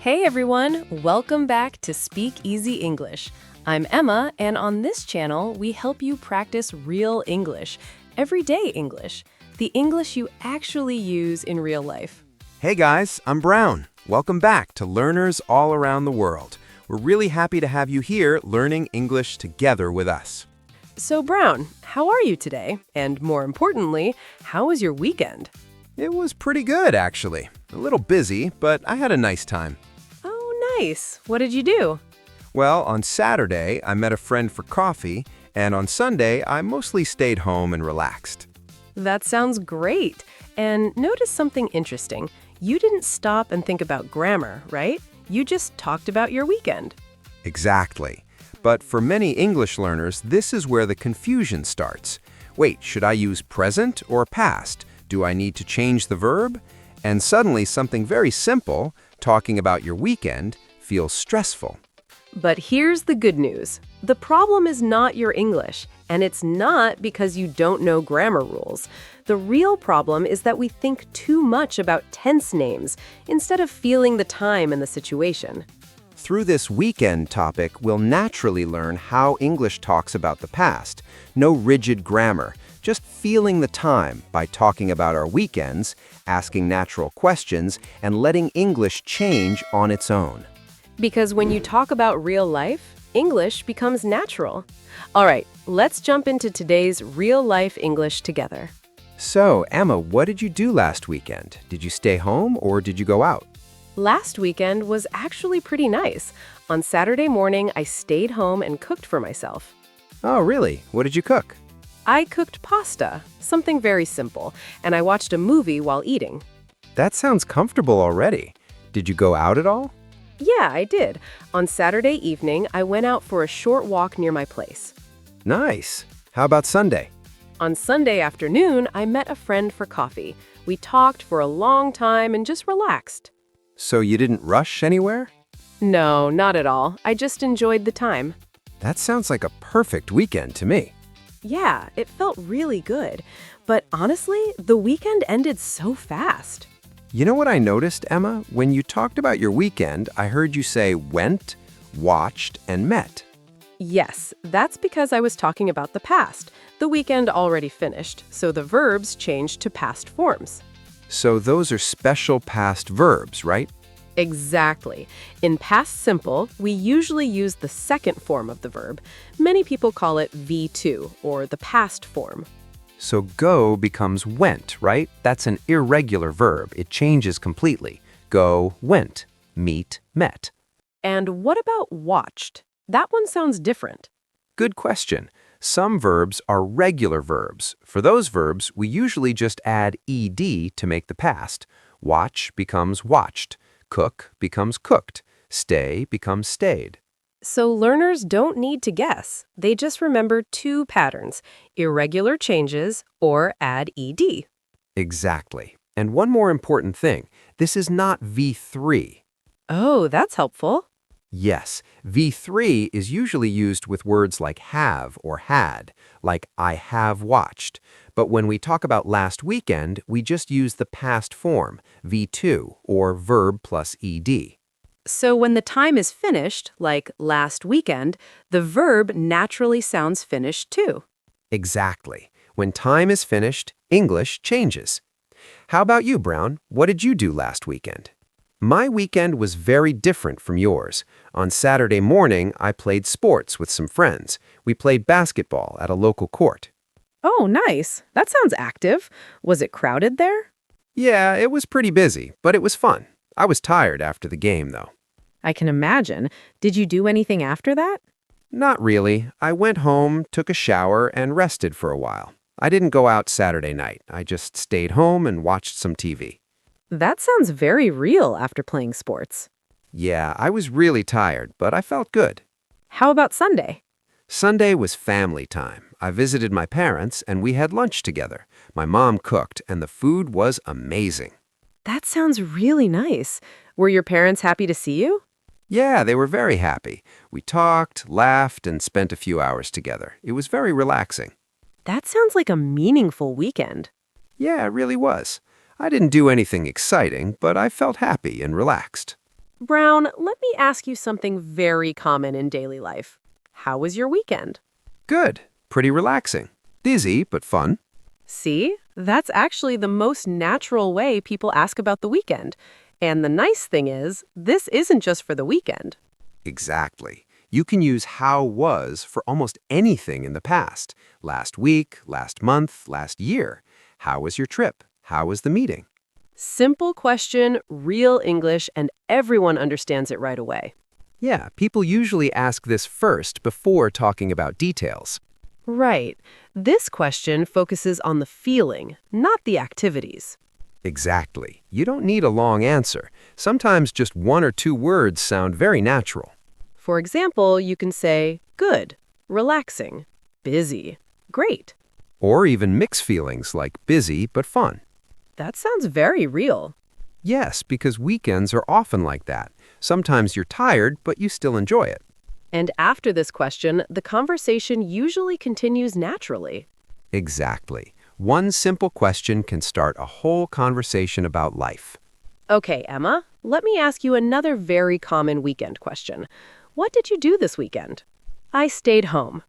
Hey everyone, welcome back to Speak Easy English. I'm Emma, and on this channel, we help you practice real English, everyday English, the English you actually use in real life. Hey guys, I'm Brown. Welcome back to Learners All Around the World. We're really happy to have you here learning English together with us. So Brown, how are you today? And more importantly, how was your weekend? It was pretty good, actually. A little busy, but I had a nice time. Oh, nice. What did you do? Well, on Saturday, I met a friend for coffee, and on Sunday, I mostly stayed home and relaxed. That sounds great. And notice something interesting. You didn't stop and think about grammar, right? You just talked about your weekend. Exactly. But for many English learners, this is where the confusion starts. Wait, should I use present or past? Do I need to change the verb? And suddenly something very simple, talking about your weekend, feels stressful. But here's the good news. The problem is not your English, and it's not because you don't know grammar rules. The real problem is that we think too much about tense names instead of feeling the time and the situation. Through this weekend topic, we'll naturally learn how English talks about the past. No rigid grammar, just feeling the time by talking about our weekends, asking natural questions, and letting English change on its own. Because when you talk about real life, English becomes natural. All right, let's jump into today's real-life English together. So, Emma, what did you do last weekend? Did you stay home or did you go out? Last weekend was actually pretty nice. On Saturday morning, I stayed home and cooked for myself. Oh, really? What did you cook? I cooked pasta, something very simple, and I watched a movie while eating. That sounds comfortable already. Did you go out at all? Yeah, I did. On Saturday evening, I went out for a short walk near my place. Nice. How about Sunday? On Sunday afternoon, I met a friend for coffee. We talked for a long time and just relaxed. So you didn't rush anywhere? No, not at all. I just enjoyed the time. That sounds like a perfect weekend to me. Yeah, it felt really good. But honestly, the weekend ended so fast. You know what I noticed, Emma? When you talked about your weekend, I heard you say went, watched, and met. Yes, that's because I was talking about the past. The weekend already finished, so the verbs changed to past forms. So those are special past verbs, right? Exactly. In past simple, we usually use the second form of the verb. Many people call it V2, or the past form. So go becomes went, right? That's an irregular verb. It changes completely. Go, went. Meet, met. And what about watched? That one sounds different. Good question. Some verbs are regular verbs. For those verbs, we usually just add ed to make the past. Watch becomes watched. Cook becomes cooked. Stay becomes stayed. So learners don't need to guess. They just remember two patterns, irregular changes or add ed. Exactly. And one more important thing, this is not V3. Oh, that's helpful. Yes, V3 is usually used with words like have or had, like I have watched. But when we talk about last weekend, we just use the past form, V2, or verb plus ed. So when the time is finished, like last weekend, the verb naturally sounds finished too. Exactly. When time is finished, English changes. How about you, Brown? What did you do last weekend? My weekend was very different from yours. On Saturday morning, I played sports with some friends. We played basketball at a local court. Oh, nice. That sounds active. Was it crowded there? Yeah, it was pretty busy, but it was fun. I was tired after the game, though. I can imagine. Did you do anything after that? Not really. I went home, took a shower, and rested for a while. I didn't go out Saturday night. I just stayed home and watched some TV. That sounds very real after playing sports. Yeah, I was really tired, but I felt good. How about Sunday? Sunday was family time. I visited my parents, and we had lunch together. My mom cooked, and the food was amazing. That sounds really nice. Were your parents happy to see you? Yeah, they were very happy. We talked, laughed, and spent a few hours together. It was very relaxing. That sounds like a meaningful weekend. Yeah, it really was. I didn't do anything exciting, but I felt happy and relaxed. Brown, let me ask you something very common in daily life. How was your weekend? Good. Pretty relaxing. Busy, but fun. See, that's actually the most natural way people ask about the weekend. And the nice thing is, this isn't just for the weekend. Exactly. You can use how was for almost anything in the past. Last week, last month, last year. How was your trip? How was the meeting? Simple question, real English, and everyone understands it right away. Yeah, people usually ask this first before talking about details. Right. This question focuses on the feeling, not the activities. Exactly. You don't need a long answer. Sometimes just one or two words sound very natural. For example, you can say, good, relaxing, busy, great. Or even mix feelings like busy but fun. That sounds very real. Yes, because weekends are often like that. Sometimes you're tired, but you still enjoy it. And after this question, the conversation usually continues naturally. Exactly. One simple question can start a whole conversation about life. Okay, Emma, let me ask you another very common weekend question. What did you do this weekend? I stayed home.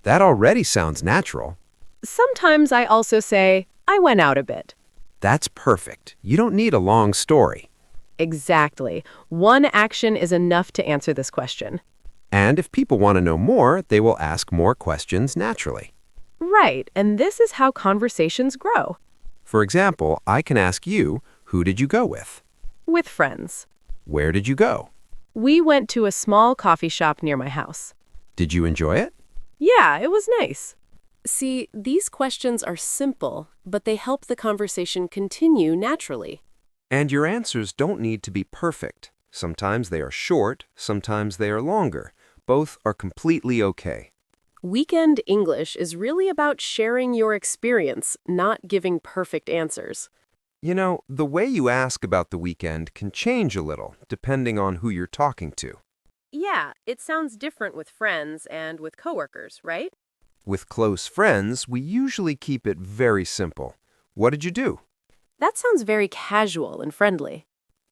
That already sounds natural. Sometimes I also say, I went out a bit. That's perfect. You don't need a long story. Exactly. One action is enough to answer this question. And if people want to know more, they will ask more questions naturally. Right, and this is how conversations grow. For example, I can ask you, who did you go with? With friends. Where did you go? We went to a small coffee shop near my house. Did you enjoy it? Yeah, it was nice. See, these questions are simple, but they help the conversation continue naturally. And your answers don't need to be perfect. Sometimes they are short, sometimes they are longer. Both are completely okay. Weekend English is really about sharing your experience, not giving perfect answers. You know, the way you ask about the weekend can change a little, depending on who you're talking to. Yeah, it sounds different with friends and with coworkers, right? With close friends, we usually keep it very simple. What did you do? That sounds very casual and friendly.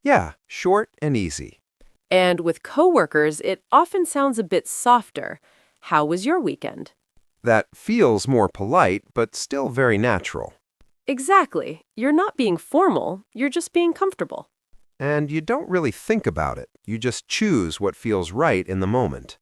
Yeah, short and easy. And with coworkers, it often sounds a bit softer. How was your weekend? That feels more polite, but still very natural. Exactly. You're not being formal, you're just being comfortable. And you don't really think about it. You just choose what feels right in the moment.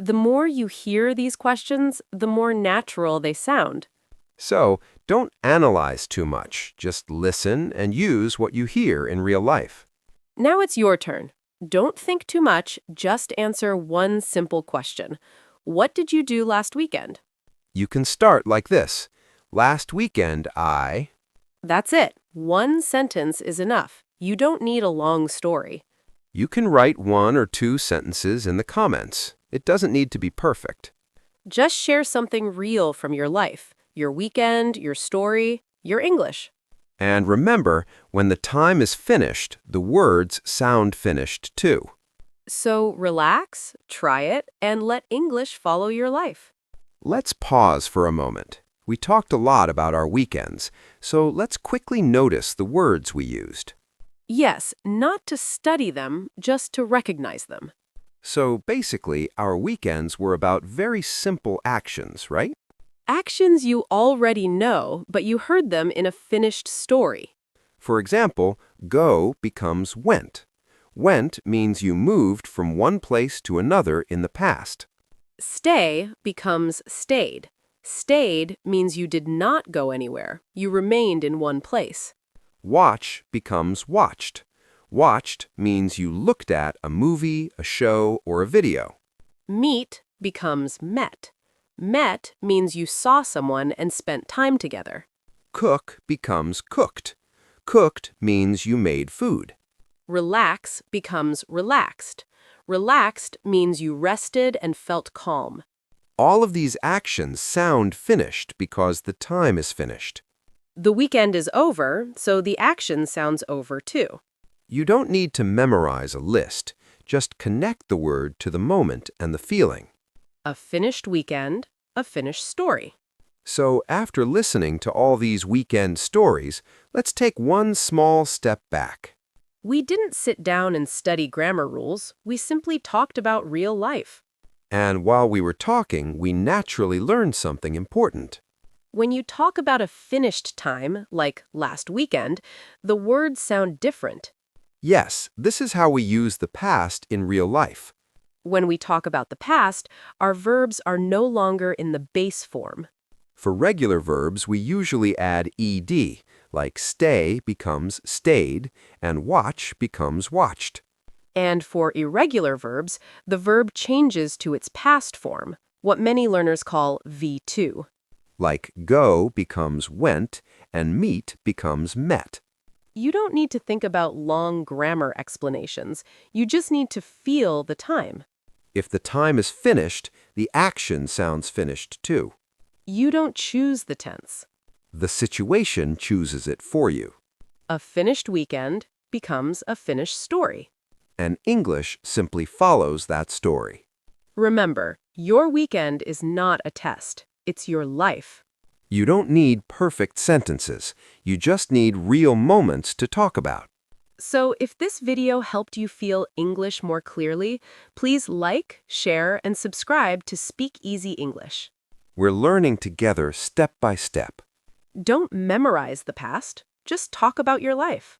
The more you hear these questions, the more natural they sound. So, don't analyze too much. Just listen and use what you hear in real life. Now it's your turn. Don't think too much, just answer one simple question. What did you do last weekend? You can start like this. Last weekend, I... That's it. One sentence is enough. You don't need a long story. You can write one or two sentences in the comments. It doesn't need to be perfect. Just share something real from your life, your weekend, your story, your English. And remember, when the time is finished, the words sound finished too. So relax, try it, and let English follow your life. Let's pause for a moment. We talked a lot about our weekends, so let's quickly notice the words we used. Yes, not to study them, just to recognize them. So basically, our weekends were about very simple actions, right? Actions you already know, but you heard them in a finished story. For example, go becomes went. Went means you moved from one place to another in the past. Stay becomes stayed. Stayed means you did not go anywhere. You remained in one place. Watch becomes watched. Watched means you looked at a movie, a show, or a video. Meet becomes met. Met means you saw someone and spent time together. Cook becomes cooked. Cooked means you made food. Relax becomes relaxed. Relaxed means you rested and felt calm. All of these actions sound finished because the time is finished. The weekend is over, so the action sounds over too. You don't need to memorize a list. Just connect the word to the moment and the feeling. A finished weekend, a finished story. So after listening to all these weekend stories, let's take one small step back. We didn't sit down and study grammar rules, we simply talked about real life. And while we were talking, we naturally learned something important. When you talk about a finished time, like last weekend, the words sound different. Yes, this is how we use the past in real life. When we talk about the past, our verbs are no longer in the base form. For regular verbs, we usually add ed, like stay becomes stayed, and watch becomes watched. And for irregular verbs, the verb changes to its past form, what many learners call V2. Like go becomes went, and meet becomes met. You don't need to think about long grammar explanations. You just need to feel the time. If the time is finished, the action sounds finished too. You don't choose the tense. The situation chooses it for you. A finished weekend becomes a finished story. And English simply follows that story. Remember, your weekend is not a test. It's your life. You don't need perfect sentences. You just need real moments to talk about. So if this video helped you feel English more clearly, please like, share, and subscribe to Speak Easy English. We're learning together step by step. Don't memorize the past. Just talk about your life.